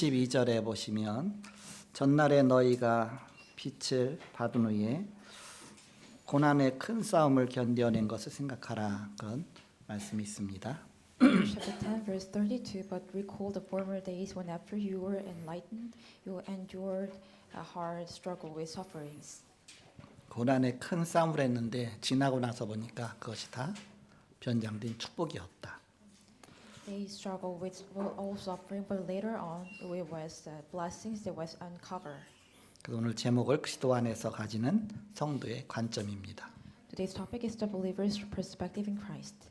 22절에 보시면 전날에 너희가 빛을 받은 후에 고난의 큰 싸움을 견뎌낸 것을 생각하라. 그런 말씀이 있습니다. Chapter 10, verse 32. But recall the former days when, after you were enlightened, you endured a hard struggle with sufferings. 고난의 큰 싸움을 했는데 지나고 나서 보니까 그것이 다 변장된 축복이었다. They struggled with all suffering, but later on, it was blessings that was uncovered. 그래서 오늘 제목을 그리스도 안에서 가지는 성도의 관점입니다. Today's topic is the believer's perspective in Christ.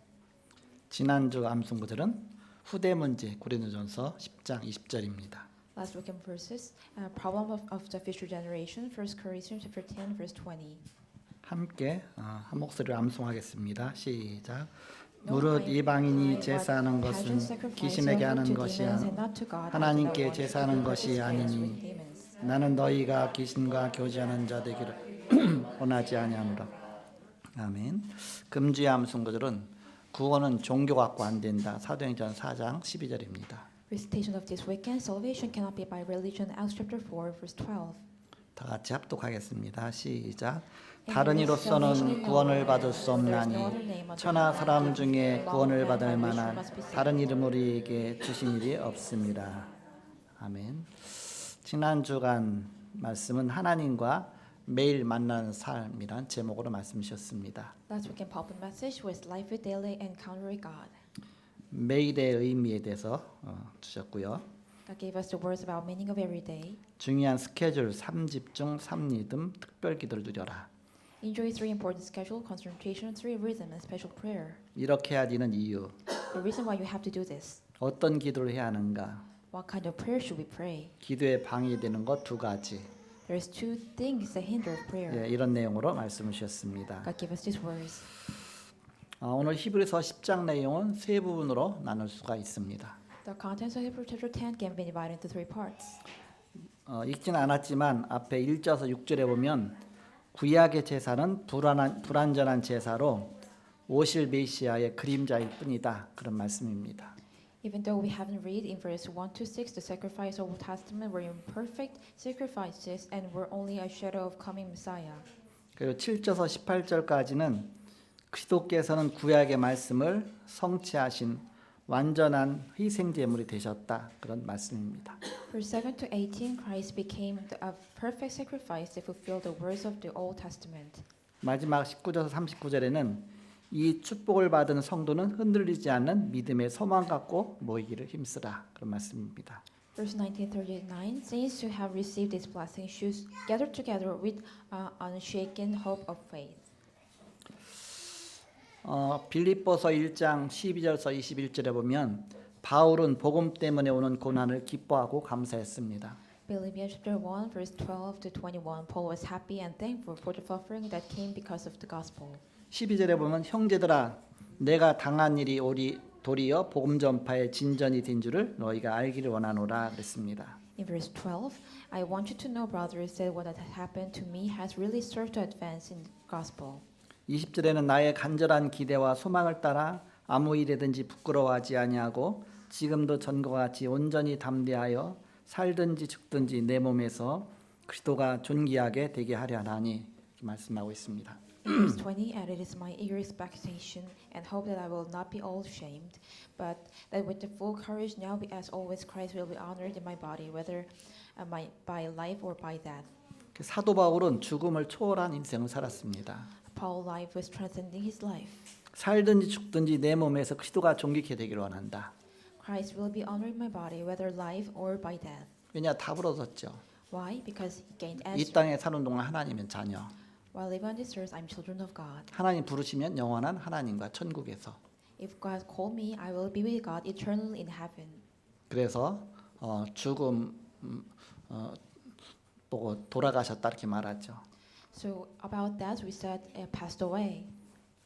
지난주 암송구절은 후대 문제 고린도전서 10장 20절입니다. Last weekend verses, problem of the future generation, 1 Corinthians chapter 10, verse 20. 함께 한 목소리로 암송하겠습니다. 시작. 무릇 이방인이 제사하는 것은 귀신에게 하는 것이야 하나님께 제사하는 것이 아니니 나는 너희가 귀신과 교제하는 자 되기를 원하지 아니하노라. 아멘. 금주의 암송구절은 구원은 종교 갖고 안 된다. 사도행전 4장 12절입니다. Recitation of this weekend, salvation cannot be by religion. Acts chapter 4, verse 12. 다 같이 합독하겠습니다. 시작. 다른 이로서는 구원을 받을 수 없나니 천하 사람 중에 구원을 받을 만한 다른 이름 우리에게 주신 일이 없습니다. 아멘. 지난 주간 말씀은 하나님과 매일 만나는 삶이란 제목으로 말씀 주셨습니다. Last weekend pulpit message was life with daily encounter with God. 매일의 의미에 대해서 주셨고요. God gave us the words about meaning of every day. 중요한 스케줄 3집중 3리듬 특별 기도를 누려라. Enjoy 3 important schedule, concentration, 3 rhythm, and special prayer. 이렇게 해야 되는 이유. The reason why you have to do this. 어떤 기도를 해야 하는가? What kind of prayer should we pray? 기도에 방해되는 것 2가지. There's 2 things that hinder prayer. 예, 이런 내용으로 말씀을 주셨습니다. God gave us these words. 오늘 히브리서 10장 내용은 3부분으로 나눌 수가 있습니다. The contents of Hebrews chapter 10 can be divided into 3 parts. 읽지는 않았지만 앞에 1절에서 6절에 보면 구약의 제사는 불완전한 제사로 오실 메시아의 그림자일 뿐이다. 그런 말씀입니다. Even though we haven't read in verse 1 to 6, the sacrifice of Old Testament were imperfect sacrifices and were only a shadow of coming Messiah. 그리고 7절에서 18절까지는 그리스도께서는 구약의 말씀을 성취하신 완전한 희생 제물이 되셨다. 그런 말씀입니다. Verse 7 to 18, Christ became a perfect sacrifice that fulfilled the words of the Old Testament. 마지막 19절에서 39절에는 이 축복을 받은 성도는 흔들리지 않는 믿음의 소망 갖고 모이기를 힘쓰라. 그런 말씀입니다. Verse 19-39, saints who have received this blessing should gather together with unshaken hope of faith. 빌립보서 1장 12절에서 21절에 보면 바울은 복음 때문에 오는 고난을 기뻐하고 감사했습니다. Philippians chapter 1, verse 12 to 21, Paul was happy and thankful for the suffering that came because of the gospel. 12절에 보면 형제들아 내가 당한 일이 도리어 복음 전파의 진전이 된 줄을 너희가 알기를 원하노라 그랬습니다. In verse 12, I want you to know, brothers, that what has happened to me has really served to advance in the gospel. 20절에는 나의 간절한 기대와 소망을 따라 아무 일에든지 부끄러워하지 아니하고 지금도 전과 같이 온전히 담대하여 살든지 죽든지 내 몸에서 그리스도가 존귀하게 되게 하려 하나니 말씀하고 있습니다. Verse 20, and it is my eager expectation and hope that I will not be all ashamed, but that with the full courage now as always Christ will be honored in my body, whether by life or by death. 사도 바울은 죽음을 초월한 인생을 살았습니다. Paul's life was transcending his life. 살든지 죽든지 내 몸에서 그리스도가 존귀케 되기를 원한다. Christ will be honored in my body, whether life or by death. 왜냐 다 부러졌죠. Why? Because he gained 이 answer. 땅에 사는 동안 하나님은 자녀. While living on this earth, I'm children of God. 하나님 부르시면 영원한 하나님과 천국에서. If God called me, I will be with God eternally in heaven. 그래서 죽음 보고 돌아가셨다 이렇게 말하죠. So about that, we said passed away.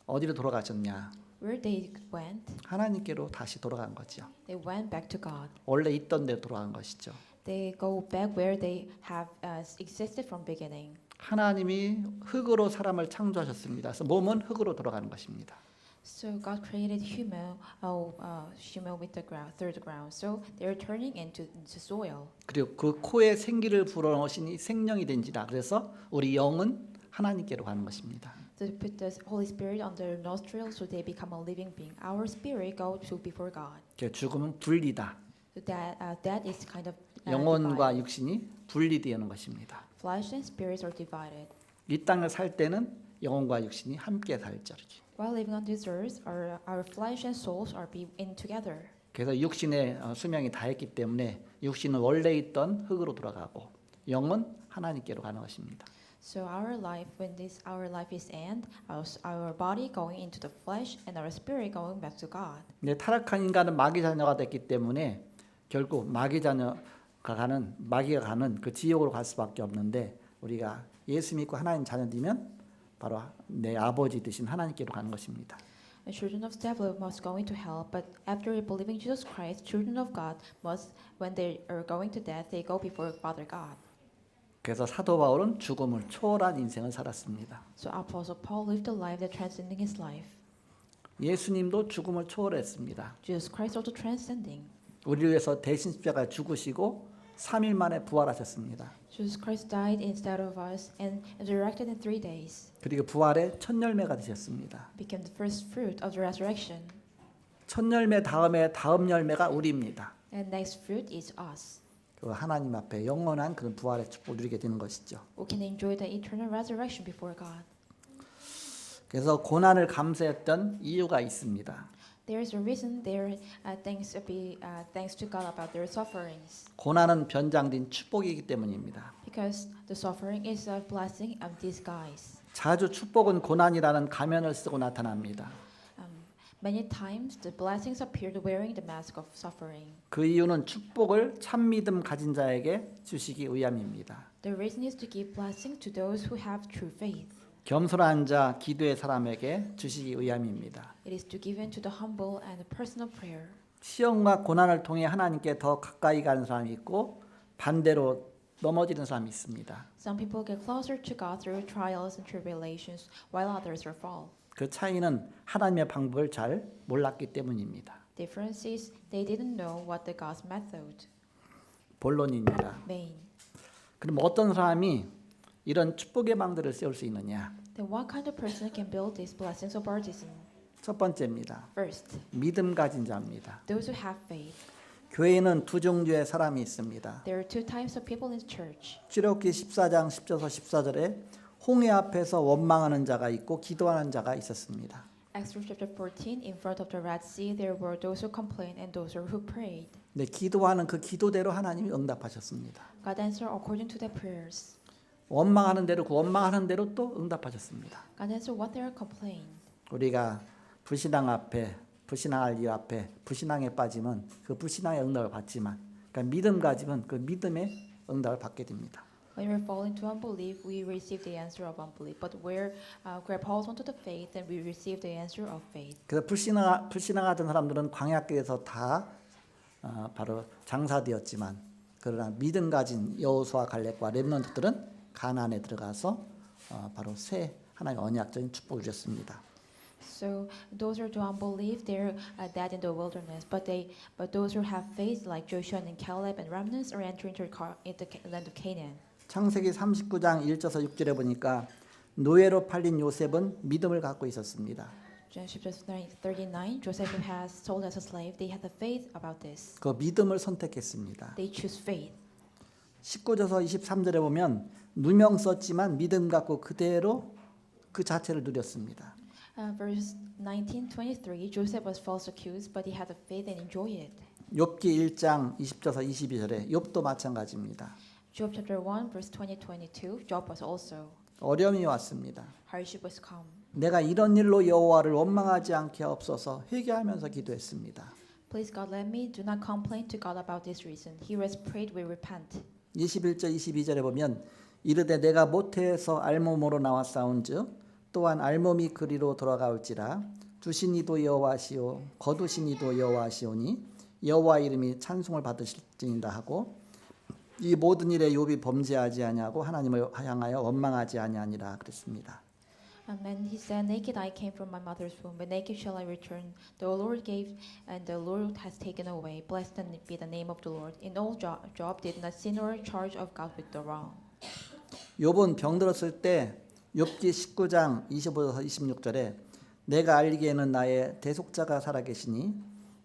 어디로 돌아가셨냐? Where they went, 하나님께로 다시 돌아간 거죠. they went back to God. 원래 있던 데로 돌아간 것이죠. They go back where they have existed from beginning. 하나님이 흙으로 사람을 창조하셨습니다. 그래서 몸은 흙으로 돌아가는 것입니다. So God created human with the ground, through the ground. So they are turning into soil. 그리고 그 코에 생기를 불어넣으시니 생명이 된지라. 그래서 우리 영은 하나님께로 가는 것입니다. To put the Holy Spirit on their nostrils, so they become a living being. Our spirit go to before God. 죽음은 분리다. So that is kind of 영혼과 divided. 육신이 분리되는 것입니다. Flesh and spirits are divided. 이 땅을 살 때는 영혼과 육신이 함께 살자르기. While living on this earth, our flesh and souls are in together. 그래서 육신의 수명이 다했기 때문에 육신은 원래 있던 흙으로 돌아가고 영은 하나님께로 가는 것입니다. So our life, when our life is end, our body going into the flesh and our spirit going back to God. 근데 타락한 인간은 마귀 자녀가 됐기 때문에 결국 마귀가 가는 그 지옥으로 갈 수밖에 없는데 우리가 예수 믿고 하나님 자녀되면 바로 내 아버지 되신 하나님께로 가는 것입니다. The children of devil must go into hell, but after believing Jesus Christ, children of God must, when they are going to death, they go before Father God. 그래서 사도 바울은 죽음을 초월한 인생을 살았습니다. So Apostle Paul lived a life that transcending his life. 예수님도 죽음을 초월했습니다. Jesus Christ also transcending. 우리를 위해서 대신 십자가에 죽으시고 3일 만에 부활하셨습니다. Jesus Christ died instead of us and resurrected in 3 days. 그리고 부활의 첫 열매가 되셨습니다. Became the first fruit of the resurrection. 첫 열매 다음에 다음 열매가 우리입니다. And next fruit is us. 그 하나님 앞에 영원한 그런 부활의 축복을 누리게 되는 것이죠. We can enjoy the eternal resurrection before God. 그래서 고난을 감수했던 이유가 있습니다. There is a reason there thanks to God about their sufferings. 고난은 변장된 축복이기 때문입니다. Because the suffering is a blessing of disguise. 자주 축복은 고난이라는 가면을 쓰고 나타납니다. Many times the blessings appeared wearing the mask of suffering. 그 이유는 축복을 참 믿음 가진 자에게 주시기 위함입니다. The reason is to give blessing to those who have true faith. 겸손한 자 기도의 사람에게 주시기 위함입니다. It is to give in to the humble and the personal prayer. 시험과 고난을 통해 하나님께 더 가까이 가는 사람이 있고 반대로 넘어지는 사람이 있습니다. Some people get closer to God through trials and tribulations, while others will fall. 그 차이는 하나님의 방법을 잘 몰랐기 때문입니다. Difference is they didn't know what the God's method. 본론입니다. Main. 그럼 어떤 사람이 이런 축복의 방들을 세울 수 있느냐? Then what kind of person can build these blessings of baptism? 첫 번째입니다. First, 믿음 가진 자입니다. those who have faith. 교회에는 두 종류의 사람이 있습니다. There are two types of people in church. 출애굽기 14장 10절에서 14절에 홍해 앞에서 원망하는 자가 있고 기도하는 자가 있었습니다. Exodus chapter 14, in front of the Red Sea, there were those who complained and those who prayed. 네, 기도하는 그 기도대로 하나님이 응답하셨습니다. God answered according to their prayers. 원망하는 대로 그 원망하는 대로 또 응답하셨습니다. God answered what they complained. 우리가 불신앙할 이유 앞에 불신앙에 빠지면 그 불신앙의 응답을 받지만, 그러니까 믿음 가지면 그 믿음의 응답을 받게 됩니다. When we fall into unbelief, we receive the answer of unbelief. But where grab hold onto the faith, then we receive the answer of faith. 그래서 불신앙하던 사람들은 광야길에서 다 바로 장사되었지만, 그러나 믿음 가진 여호수아 갈렙과 렘넌트들은 가나안에 들어가서 바로 새 하나님의 언약적인 축복을 주셨습니다. So those who do unbelief, they're dead in the wilderness. But those who have faith, like Joshua and Caleb and remnants, are entering into the land of Canaan. 창세기 39장 1절에서 6절에 보니까 노예로 팔린 요셉은 믿음을 갖고 있었습니다. Genesis 39, Joseph has sold as a slave. They had the faith about this. 그 믿음을 선택했습니다. They choose faith. 19절에서 23절에 보면 누명 썼지만 믿음 갖고 그대로 그 자체를 누렸습니다. Verse 19, 23, Joseph was false accused, but he had the faith and enjoyed it. 욥기 1장 20절에서 22절에 욥도 마찬가지입니다. Job chapter 1, verse 20, 22, Job was also. 어려움이 왔습니다. Hardship was come. 내가 이런 일로 여호와를 원망하지 않게 하옵소서 회개하면서 기도했습니다. Please God, let me do not complain to God about this reason. He was prayed, we repent. 21절 22절에 보면 이르되 내가 모태에서 알몸으로 나왔사온즉 또한 알몸이 그리로 돌아가올지라 두신 이도 여호와시오 거두신 이도 여호와시오니 여호와 이름이 찬송을 받으실지니라 하고 이 모든 일에 욥이 범죄하지 아니하고 하나님을 향하여 원망하지 아니하니라 그랬습니다. And he said, naked I came from my mother's womb, but naked shall I return. The Lord gave, and the Lord has taken away. Blessed be the name of the Lord. In all Job did not sin or charge of God with the wrong. 욥은 병들었을 때 욥기 19장 25에서 26절에 내가 알기에는 나의 대속자가 살아계시니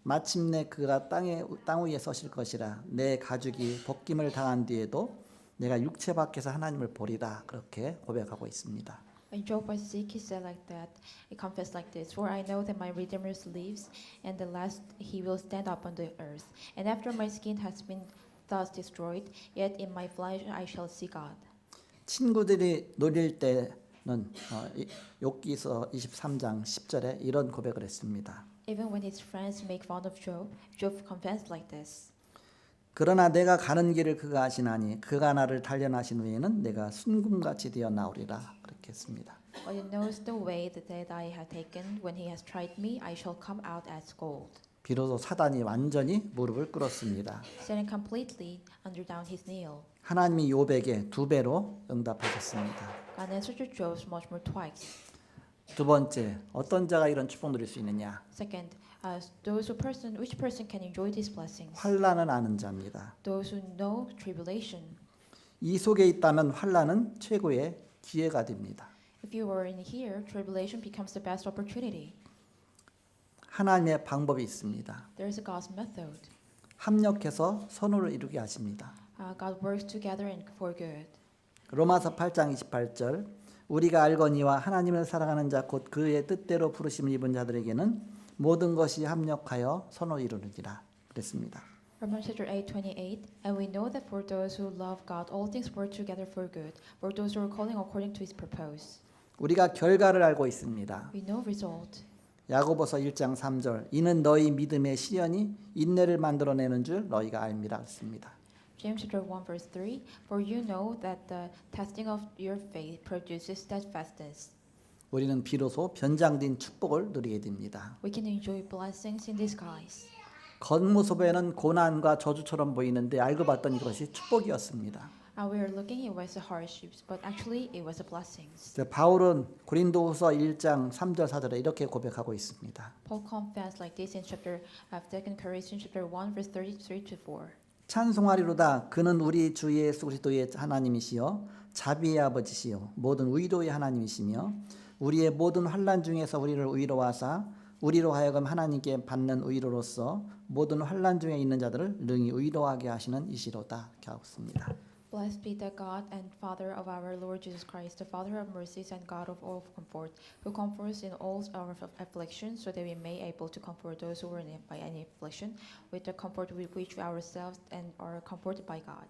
마침내 그가 땅 위에 서실 것이라. 내 가죽이 벗김을 당한 뒤에도 내가 육체 밖에서 하나님을 보리라. 그렇게 고백하고 있습니다. When Job was sick, he said like that. He confessed like this: For I know that my Redeemer lives, and the last he will stand up on the earth. And after my skin has been thus destroyed, yet in my flesh I shall see God. 친구들이 놀릴 때는 욥기서 23장 10절에 이런 고백을 했습니다. Even when his friends make fun of Job, Job confessed like this. 그러나 내가 가는 길을 그가 아시나니 그가 나를 단련하신 후에는 내가 순금같이 되어 나오리라. 그렇게 했습니다. But he knows the way that I have taken. When he has tried me, I shall come out as gold. 비로소 사단이 완전히 무릎을 꿇었습니다. Sitting completely under down his knee. 하나님이 욥에게 2배로 응답하셨습니다. God answered Job much more twice. 두 번째, 어떤 자가 이런 축복 누릴 수 있느냐? Second, which person can enjoy these blessings? 환난은 아는 자입니다. Those who know tribulation. 이 속에 있다면 환난은 최고의 기회가 됩니다. If you are in here, tribulation becomes the best opportunity. 하나님의 방법이 있습니다. There is a God's method. 합력해서 선호를 이루게 하십니다. God works together and for good. 로마서 8장 28절 우리가 알거니와 하나님을 사랑하는 자 곧 그의 뜻대로 부르심을 입은 자들에게는 모든 것이 합력하여 선을 이루느니라 그랬습니다. Romans chapter 8:28 And we know that for those who love God all things work together for good for those who are calling according to his purpose. 우리가 결과를 알고 있습니다. We know result. 야고보서 1장 3절 이는 너희 믿음의 시련이 인내를 만들어내는 줄 너희가 알미라 했습니다. James chapter 1 verse 3 For you know that the testing of your faith produces steadfastness. 우리는 비로소 변장된 축복을 누리게 됩니다. We can enjoy blessings in disguise. 겉모습에는 고난과 저주처럼 보이는데 알고 봤더니 이것이 축복이었습니다. We are looking it was a hardships, but actually it was a blessings. 바울은 고린도후서 1장 3절 4절에 이렇게 고백하고 있습니다. Paul confessed like this in chapter 2 Corinthians chapter 1 verse 33 to 4. 찬송하리로다 그는 우리 주 예수 그리스도의 하나님이시요 자비의 아버지시요 모든 위로의 하나님이시며 우리의 모든 환난 중에서 우리를 위로하사 우리로 하여금 하나님께 받는 위로로서 모든 환난 중에 있는 자들을 능히 위로하게 하시는 이시로다 이렇게 하고 있습니다. Blessed be the God and Father of our Lord Jesus Christ, the Father of mercies and God of all comfort, who comforts in all our afflictions, so that we may able to comfort those who are in by any affliction, with the comfort with which we ourselves and are comforted by God.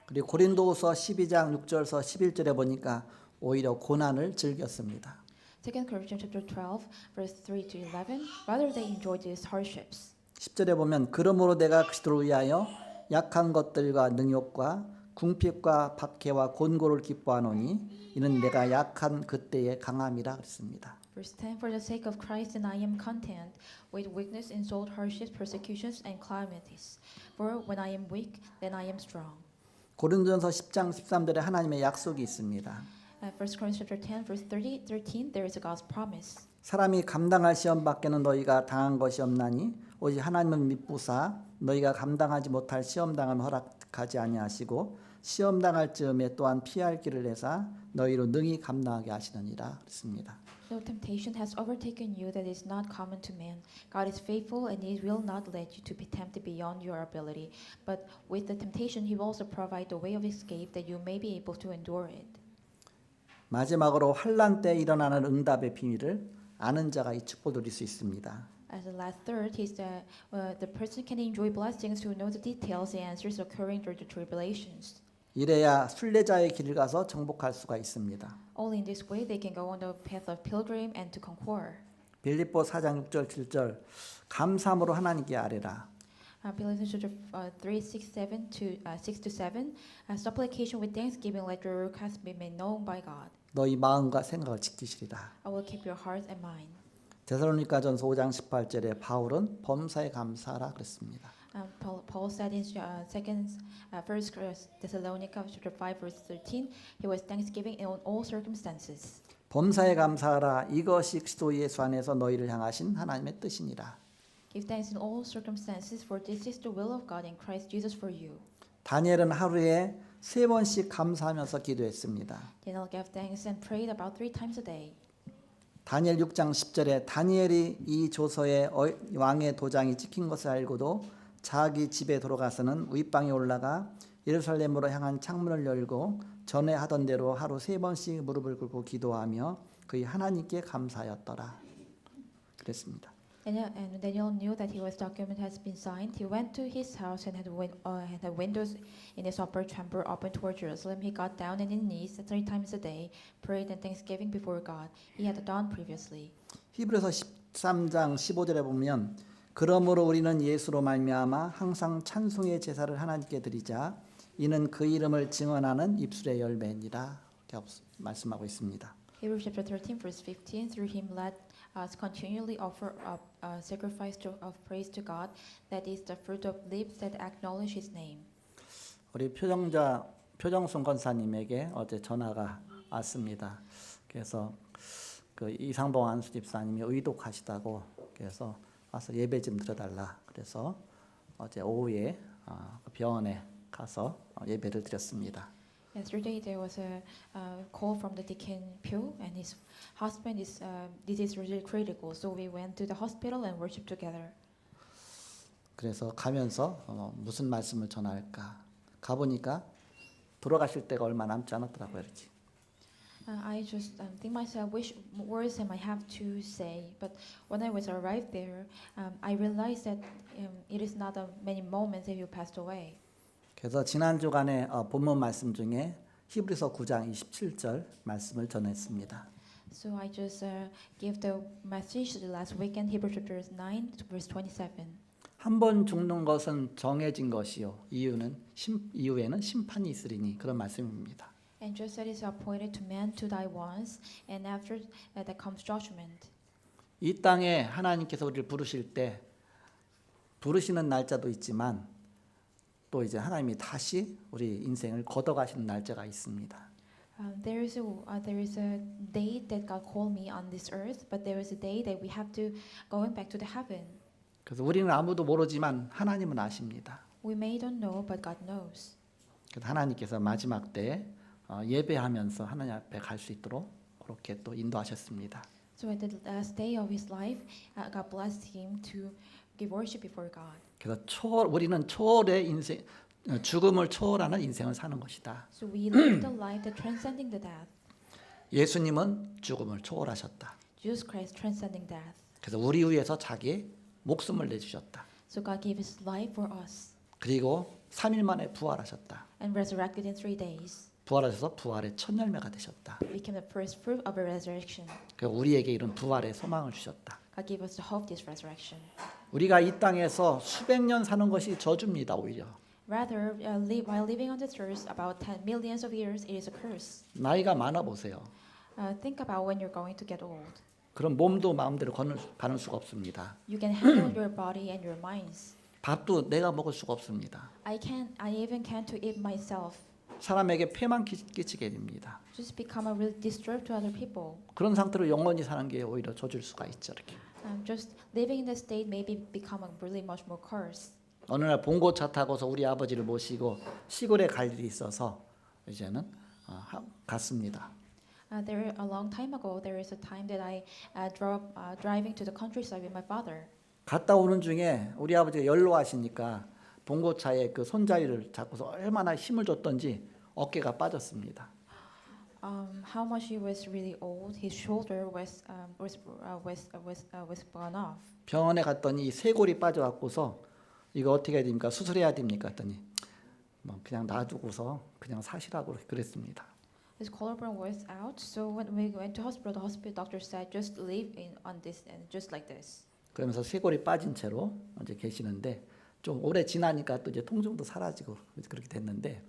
그리고 고린도후서 12장 6절서 11절에 보니까 오히려 고난을 즐겼습니다. 2 Corinthians chapter 12 verse 3 to 11, rather they enjoyed these hardships. 10절에 보면 그러므로 내가 그리스도를 위하여 약한 것들과 능욕과 궁핍과 박해와 곤고를 기뻐하노니 이는 내가 약한 그때의 강함이라 그랬습니다. Verse 10 For the sake of Christ and I am content with weakness, insult, hardships, persecutions and calamities. For when I am weak, then I am strong. 고린도전서 10장 13절에 하나님의 약속이 있습니다. 1 Corinthians chapter 10 verse 13 there is a God's promise. 사람이 감당할 시험 밖에는 너희가 당한 것이 없나니 오직 하나님은 미쁘사 너희가 감당하지 못할 시험 당함 허락하지 아니하시고 시험 당할 즈음에 또한 피할 길을 내사 너희로 능히 감당하게 하시느니라 그랬습니다. No temptation has overtaken you that is not common to man. God is faithful and he will not let you to be tempted beyond your ability. But with the temptation he will also provide the way of escape that you may be able to endure it. 마지막으로 환난 때 일어나는 응답의 비밀을 아는 자가 이 축복을 누릴 수 있습니다. As the last third, he's the person can enjoy blessings who know the details and answers occurring during the tribulations. 이래야 순례자의 길을 가서 정복할 수가 있습니다. Only in this way they can go on the path of pilgrim and to conquer. 빌립보 4장 6절 7절 감사함으로 하나님께 아뢰라. Philippians chapter 3, 6 to 7. Supplication with thanksgiving, let your requests be made known by God. 너희 마음과 생각을 지키시리라. I will keep your heart and mind. 데살로니가전서 5장 18절에 바울은 범사에 감사하라 그랬습니다. Paul said in 1 Thessalonica chapter 5 verse 13, he was thanksgiving in all circumstances. 범사에 감사하라. 이것이 그리스도 예수 안에서 너희를 향하신 하나님의 뜻이니라. Give thanks in all circumstances, for this is the will of God in Christ Jesus for you. 다니엘은 하루에 3번씩 감사하면서 기도했습니다. Daniel gave thanks and prayed about 3 times a day. 다니엘 6장 10절에 다니엘이 이 조서에 왕의 도장이 찍힌 것을 알고도 자기 집에 돌아가서는 윗방에 올라가 예루살렘으로 향한 창문을 열고 전에 하던 대로 하루 3번씩 무릎을 꿇고 기도하며 그의 하나님께 감사하였더라. 그랬습니다. And Daniel knew that his document has been signed. He went to his house and had windows in his upper chamber open toward Jerusalem. He got down on his knees 3 times a day, prayed and thanksgiving before God. He had done previously. 히브리서 13장 15절에 보면 그러므로 우리는 예수로 말미암아 항상 찬송의 제사를 하나님께 드리자. 이는 그 이름을 증언하는 입술의 열매니라. 이렇게 말씀하고 있습니다. Hebrews chapter 13 verse 15. Through him let us continually offer up a sacrifice of praise to God, that is the fruit of lips that acknowledge his name. 우리 표정순 권사님에게 어제 전화가 왔습니다. 그래서 그 이상봉 안수 집사님이 의독하시다고 그래서 와서 예배 좀 드려달라. 그래서 어제 오후에 병원에 가서 예배를 드렸습니다. Yesterday there was a call from the Deacon Pyo, and his husband is disease really critical, so we went to the hospital and worshiped together. 그래서 가면서 무슨 말씀을 전할까 가보니까 돌아가실 때가 얼마 남지 않았더라고요. 이렇게. I just think myself which words am I have to say, but when I was arrived there, I realized that it is not many moments that you passed away. 그래서 지난 주간에 본문 말씀 중에 히브리서 9장 27절 말씀을 전했습니다. So I just gave the message last weekend, Hebrews chapter 9, verse 27. 한 번 죽는 것은 정해진 것이요 이후에는 심판이 있으리니 그런 말씀입니다. And just as it is appointed to man to die once, and after that comes judgment. 이 땅에 하나님께서 우리를 부르실 때 부르시는 날짜도 있지만 또 이제 하나님이 다시 우리 인생을 걷어가시는 날짜가 있습니다. There is a date that God called me on this earth, but there is a day that we have to going back to the heaven. 그래서 우리는 아무도 모르지만 하나님은 아십니다. We may don't know, but God knows. 그래서 하나님께서 마지막 때 예배하면서 하나님 앞에 갈 수 있도록 그렇게 또 인도하셨습니다. So at the last day of his life, God blessed him to give worship before God. 그래서 우리는 초월의 인생, 죽음을 초월하는 인생을 사는 것이다. So we live the life that transcending the death. 예수님은 죽음을 초월하셨다. Jesus Christ transcending death. 그래서 우리 위해서 자기 목숨을 내주셨다. So God gave his life for us. 그리고 3일 만에 부활하셨다. And resurrected in 3 days. 부활하셔서 부활의 첫 열매가 되셨다. Became the first fruit of a resurrection. 그리고 우리에게 이런 부활의 소망을 주셨다. God gave us the hope this resurrection. 우리가 이 땅에서 수백 년 사는 것이 저주입니다. 오히려 Rather, while living on this earth about 10 millions of years, it is a curse. 나이가 많아 보세요. Think about when you're going to get old. 그럼 몸도 마음대로 가눌 수가 없습니다. You can handle your body and your minds. 밥도 내가 먹을 수가 없습니다. I even can't to eat myself. 사람에게 폐만 끼치게 됩니다. Just become a real disturb to other people. 그런 상태로 영원히 사는 게 오히려 저줄 수가 있죠. 이렇게. Just living in this state maybe become a really much more curse. 어느 날 봉고차 타고서 우리 아버지를 모시고 시골에 갈 일이 있어서 이제는 갔습니다. There a long time ago, there is a time that I driving to the countryside with my father. 갔다 오는 중에 우리 아버지가 연로하시니까 봉고차에 그 손잡이를 잡고서 얼마나 힘을 줬던지 어깨가 빠졌습니다. How much he was really old, his shoulder was gone off. 병원에 갔더니 쇄골이 빠져갖고서 이거 어떻게 해야 됩니까? 수술해야 됩니까? 했더니 뭐 그냥 놔두고서 그냥 사시라고 그랬습니다. His collarbone was out, so when we went to hospital, the hospital doctor said just live on this and just like this. 그러면서 쇄골이 빠진 채로 이제 계시는데 좀 오래 지나니까 또 이제 통증도 사라지고 그렇게 됐는데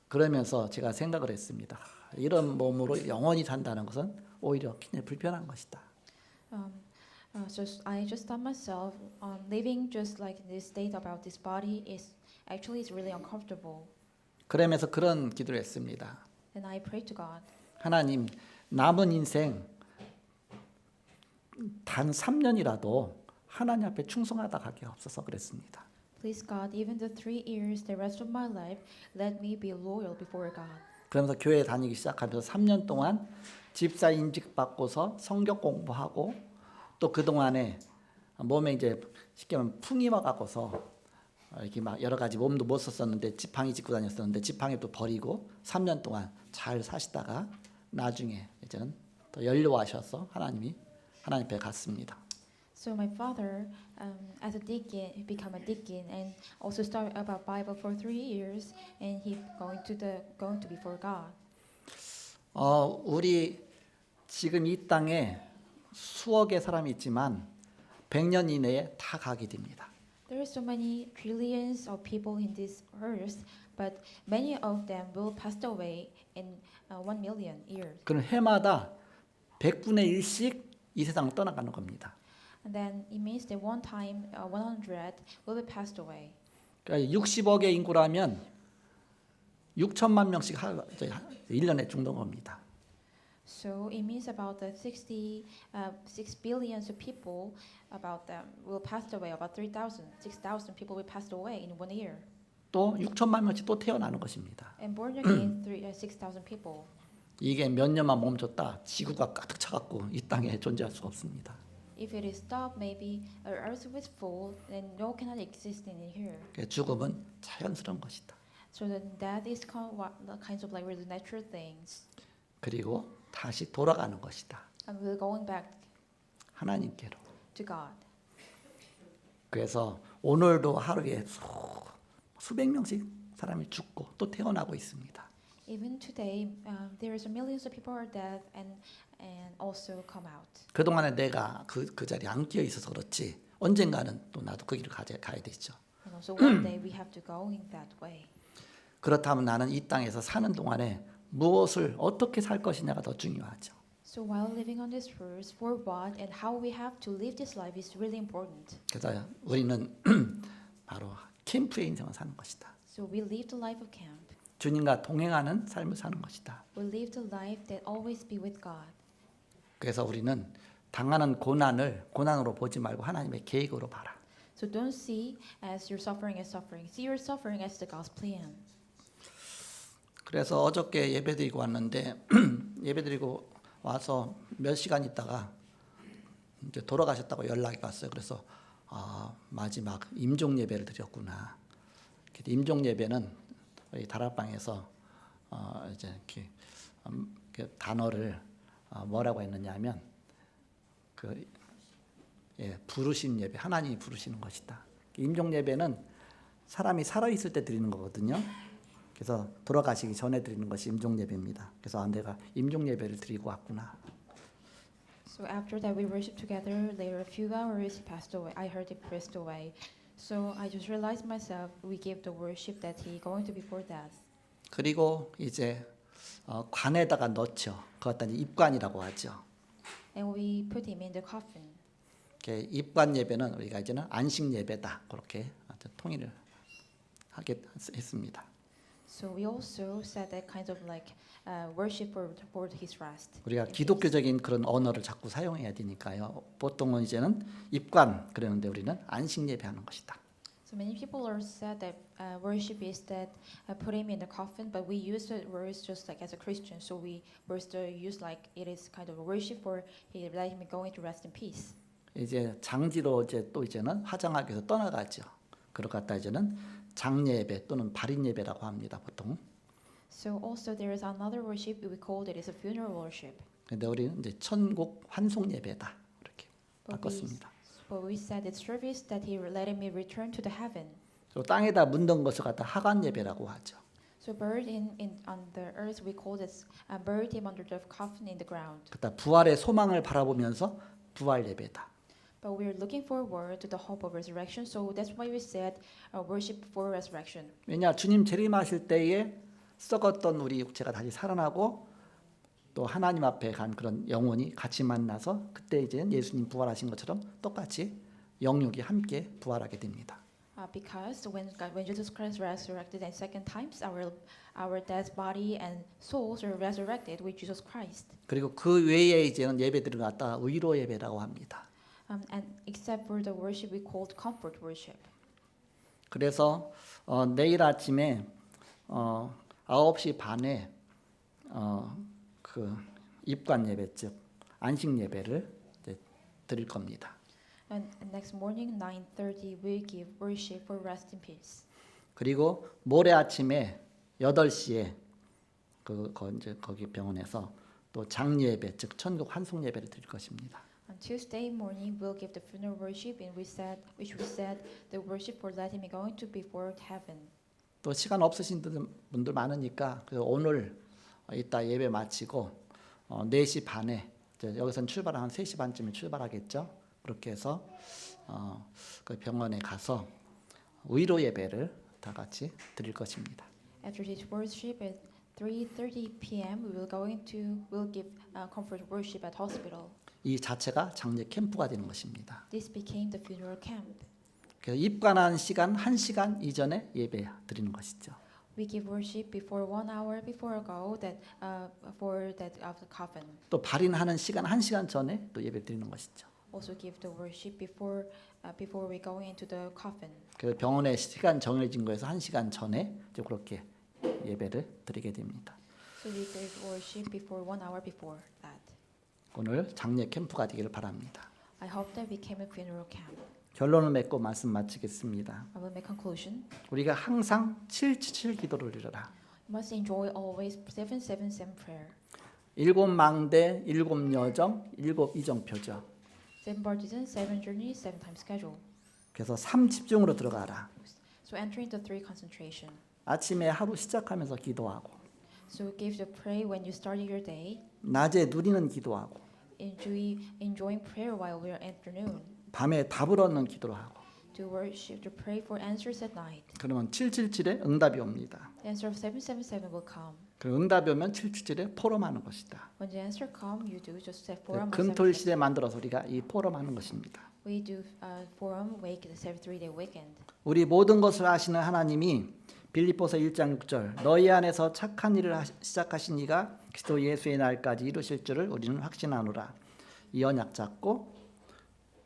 그러면서 제가 생각을 했습니다. 이런 몸으로 영원히 산다는 것은 오히려 굉장히 불편한 것이다. So I just thought myself, living just like this state about this body is really uncomfortable. 그러면서 그런 기도를 했습니다. And I prayed to God. 하나님, 남은 인생 단 3년이라도 하나님 앞에 충성하다 가게 없어서 그랬습니다. Please God, even the 3 years, the rest of my life, let me be loyal before God. 그러면서 교회 다니기 시작하면서 3년 동안 집사 임직 받고서 성경 공부하고 또 그 동안에 몸에 이제 쉽게 말하면 풍이 와갖고서 이렇게 막 여러 가지 몸도 못 썼었는데 지팡이 짚고 다녔었는데 지팡이도 버리고 3년 동안 잘 사시다가 나중에 이제는 더 연료하셔서 하나님 앞에 갔습니다. So my father, as a deacon, become a deacon and also started about Bible for 3 years, and he going to before God. 우리 지금 이 땅에 수억의 사람이 있지만 100년 이내에 다 가게 됩니다. There are so many trillions of people in this earth, but many of them will pass away in 1 million years. 그럼 해마다 100분의 1씩 이 세상을 떠나가는 겁니다. And then it means that one time 100 will be passed away. 그러니까 60억의 인구라면 6천만 명씩 1년에 죽는 겁니다. So it means about the 6 billions of people about them will pass away. About 6,000 people will pass away in 1 year. 또 6천만 명씩 또 태어나는 것입니다. And born again 6,000 people. 이게 몇 년만 멈췄다 지구가 가득 차갖고 이 땅에 존재할 수가 없습니다. If it is stopped, maybe Earth was full, then no cannot exist in here. 죽음은 자연스러운 것이다. So then that is kinds of like really natural things. 그리고 다시 돌아가는 것이다. And we're going back 하나님께로. to God. 그래서 오늘도 하루에 수백 명씩 사람이 죽고 또 태어나고 있습니다. Even today, there is millions of people are dead and also come out. 그 동안에 내가 그 자리에 안 끼어 있어서 그렇지 언젠가는 또 나도 그 길을 가야 되죠. And also one day we have to go in that way. 그렇다면 나는 이 땅에서 사는 동안에 무엇을 어떻게 살 것이냐가 더 중요하죠. So while living on this earth, for what and how we have to live this life is really important. 그래서 우리는 바로 캠프의 인생을 사는 것이다. So we live the life of camp. 주님과 동행하는 삶을 사는 것이다. We live the life that always be with God. 그래서 우리는 당하는 고난을 고난으로 보지 말고 하나님의 계획으로 봐라. So don't see as your suffering as suffering. See your suffering as the God's plan. 그래서 어저께 예배드리고 왔는데 예배드리고 와서 몇 시간 있다가 이제 돌아가셨다고 연락이 왔어요. 그래서 마지막 임종 예배를 드렸구나. 임종 예배는 우리 다락방에서 이제 이렇게 단어를 뭐라고 했느냐면 부르신 예배, 하나님이 부르시는 것이다. 임종 예배는 사람이 살아 있을 때 드리는 거거든요. 그래서 돌아가시기 전에 드리는 것이 임종 예배입니다. 그래서 내가 임종 예배를 드리고 왔구나. So after that we worship together. Later, a few hours he passed away. I heard he passed away. So I just realized myself we gave the worship that he going to before death. 그리고 이제 관에다가 넣죠. 그것도 입관이라고 하죠. And we put him in the coffin. 입관 예배는 우리가 이제는 안식 예배다. 그렇게 통일을 하게 했습니다. So we also said that kind of like worship for his rest. 우리가 기독교적인 그런 언어를 자꾸 사용해야 되니까요. 보통은 이제는 입관 그러는데 우리는 안식 예배하는 것이다. So many people are said that worship is that put him in the coffin, but we use the words just like as a Christian. So we first use like it is kind of a worship for he let him go into rest in peace. 이제 장지로 또 이제는 화장하기 위해서 떠나가죠. 그러고 갔다 이제는 장례 예배 또는 발인 예배라고 합니다. 보통. So also there is another worship we call it is a funeral worship. 근데 우리는 이제 천국 환송 예배다. 이렇게 바꿨습니다. But we said it's service that he let him return to the heaven. 또 땅에다 묻는 것을 갖다 하관 예배라고 하죠. So buried on the earth we call this buried him under the coffin in the ground. 그다 부활의 소망을 바라보면서 부활 예배다. But we are looking forward to the hope of resurrection. So that's why we said worship for resurrection. 왜냐 주님 재림하실 때에 썩었던 우리 육체가 다시 살아나고 또 하나님 앞에 간 그런 영혼이 같이 만나서 그때 이제 예수님 부활하신 것처럼 똑같이 영육이 함께 부활하게 됩니다. Because when Jesus Christ resurrected and second times, our dead body and souls are resurrected with Jesus Christ. 그리고 그 외에 이제는 예배들을 갖다 위로 예배라고 합니다. And except for the worship we called comfort worship. 그래서 내일 아침에 9시 반에 그 입관 예배 즉 안식 예배를 이제 드릴 겁니다. And next morning 9:30 we give worship for rest in peace. 그리고 모레 아침에 8시에 이제 거기 병원에서 또 장예배 즉 천국 환송 예배를 드릴 것입니다. On Tuesday morning we'll give the funeral worship and which we said the worship for letting me going to before heaven. 또 시간 없으신 분들 많으니까 오늘 이따 예배 마치고 4시 반에 이제 여기서는 출발은 한 3시 반쯤에 출발하겠죠. 그렇게 해서 그 병원에 가서 위로 예배를 다 같이 드릴 것입니다. After this worship at 3:30 p.m. we'll give comfort worship at hospital. 이 자체가 장례 캠프가 되는 것입니다. This became the funeral camp. 그래서 입관한 시간 1시간 이전에 예배 드리는 것이죠. We give worship before 1 hour before go that for that of the coffin. 또 발인하는 시간 1시간 전에 또 예배 드리는 것이죠. Also give the worship before we go into the coffin. 그 병원에 시간 정해진 거에서 1시간 전에 이제 그렇게 예배를 드리게 됩니다. So we give worship before 1 hour before that. 오늘 장례 캠프가 되기를 바랍니다. I hope that became a funeral camp. 결론을 맺고 말씀 마치겠습니다. I will make conclusion. 우리가 항상 777 기도를 드려라. You must enjoy always 777 prayer. 7 망대, 7 여정, 7 이정표죠. 7 partisan, 7 journey, 7 time schedule. 그래서 3 집중으로 들어가라. So enter into 3 concentration. 아침에 하루 시작하면서 기도하고 So give the pray when you start your day. 낮에 누리는 기도하고 Enjoying prayer while we are afternoon. 밤에 답을 얻는 기도를 하고 To worship, to pray for answers at night. 그러면 777에 응답이 옵니다. The answer of 777 will come. 그 응답이 오면 777에 포럼하는 것이다. When the answer come, you do just say forum. 금토일 시대 만들어서 우리가 이 포럼하는 것입니다. We do forum wake the 3-day weekend. 우리 모든 것을 아시는 하나님이 빌립보서 1장 6절 너희 안에서 착한 일을 시작하신 이가 그리스도 예수의 날까지 이루실 줄을 우리는 확신하노라. 이 언약 잡고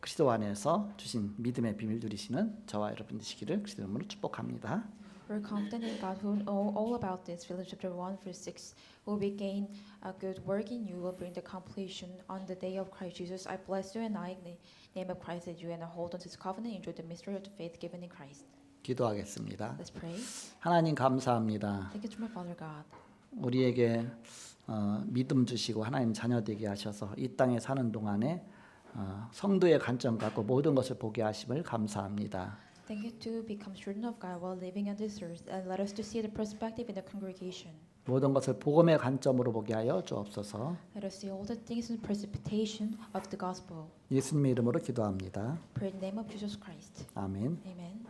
그리스도 안에서 주신 믿음의 비밀 누리시는 저와 여러분 되시기를 그리스도 이름으로 축복합니다. We're confident in God who know all about this. Philippians chapter 1 verse 6. Will begin a good work in you will bring the completion on the day of Christ Jesus. I bless you and I in the name of Christ that you and hold on to His covenant enjoy the mystery of the faith given in Christ. 기도하겠습니다. Let's pray. 하나님 감사합니다. Thank you to my Father God. 우리에게 믿음 주시고 하나님 자녀 되게 하셔서 이 땅에 사는 동안에 성도의 관점 갖고 모든 것을 보게 하심을 감사합니다. Thank you to become children of God while living on this earth and let us to see the perspective in the congregation. 모든 것을 복음의 관점으로 보게 하여 주옵소서. Let us see all the things in precipitation of the gospel. 예수님의 이름으로 기도합니다. Pray in the name of Jesus Christ. 아멘. Amen.